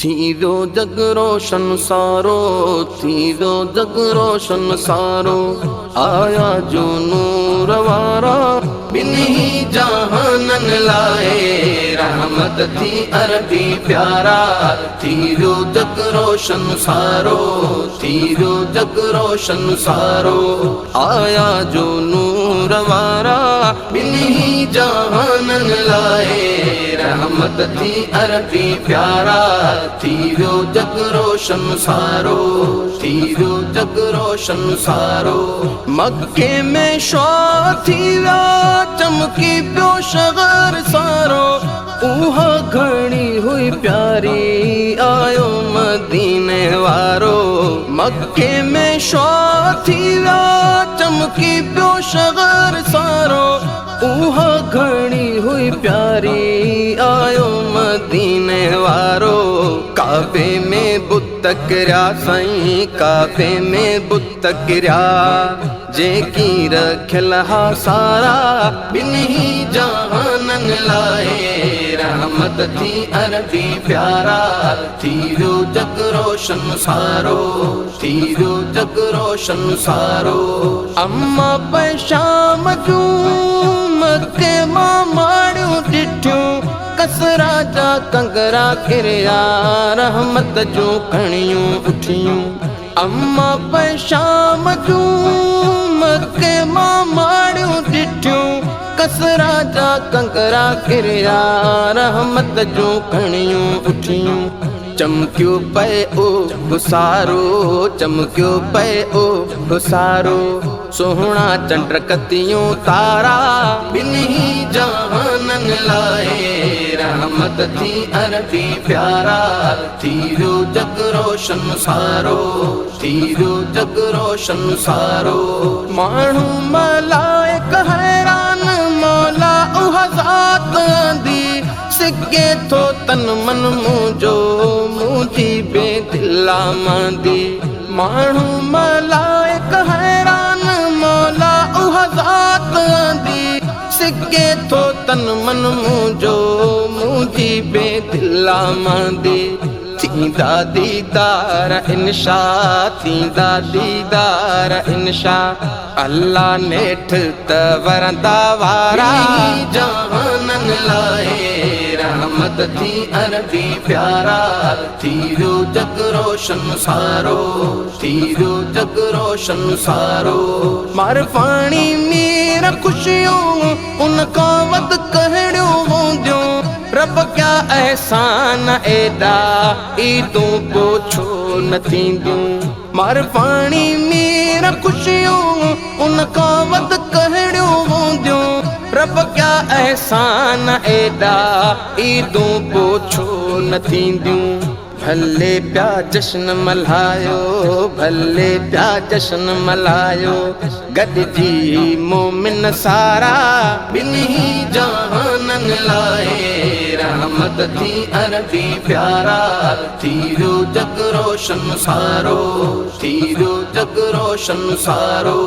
थीरो जग रोशन सारो, थीरो जग रोशन सारो, आया जो नूर वारा बिन्ही जहानन लाए, रहमत थी अरबी प्यारा। थीरो जग रोशन सारो, थीरो जग रोशन सारो, आया जो नूर वारा बिन्ही जहानन लाए, रहमत थी अरबी प्यारा। थीरो जग रोशन सारो, थीरो जग रोशन सारो, मक्के में शौ थी विया चमकी पियो शगर सारो, उहा घणी हुई प्यारी आयो मदीने वारो। मक्के में शौ थी विया चमकी पियो शगर सारो, उहा घणी हुई प्यारी आयो मदीने वारो। काबे में बुत किरिया साईं, काबे में बुत किरिया, जेकी रखियल हा सारा बिन्ही जहानन लाए, रहमत थी अरबी प्यारा। थीरो जग रोशन सारो, थीरो जग रोशन सारो, अम्मा पे शाम जूं मक्के मां माड़ियूं ॾिठियूं, कसरा जा कंगरा किरिया रहमत जूं कणियूं उठियूं। अम्मा पे शाम जूं मक्के मां माड़ियूं ॾिठियूं, कसरा जा कंगरा किरिया रहमत जूं कणियूं उठियूं। चमकियो पए ओ गुसारो, चमकियो पए ओ गुसारो, सोहणा चंड कतियूं तारा बिन्ही जहानन लाए, रहमत थी अरबी प्यारा। थीरो जग रोशन सारो, थीरो जग रोशन सारो, माण्हू मलाइक हैरान मौला उहा ज़ात दी, सिके थो तन मन मुंहिंजो मुंहिंजी बेदिला मांदी। माण्हू मलाइक हैरान मौला उहा ज़ात दी, सिके थो तन मन मुंहिंजो मुंहिंजी बेदिला मांदी। थींदा दीदार इनशा, थींदा दीदार इनशा, अल्लाह नेठ त वरंदा वारा जहानन लाए, रहमत थी अरबी प्यारा। थीरो जग रोशन सारो, थीरो जग रोशन सारो, मार पाणी मीर खुशियों उनका वद कहड़ियों हूंदियूं, रब क्या एहसान एॾा ईदूं पोछो न थींदियूं। मार पाणी मीर खुशियों उनका वद कहड़ियों हूंदियूं, रब क्या एहसान एॾा ईदूं पोछो न थींदियूं। भले प्या जश्न मल्हायो, भले प्या जश्न मल्हायो, गॾिजी मोमिन सारा बिन्ही जहानन लाए, रहमत थी अरबी प्यारा। थीरो जग रोशन सारो, थीरो जग रोशन सारो।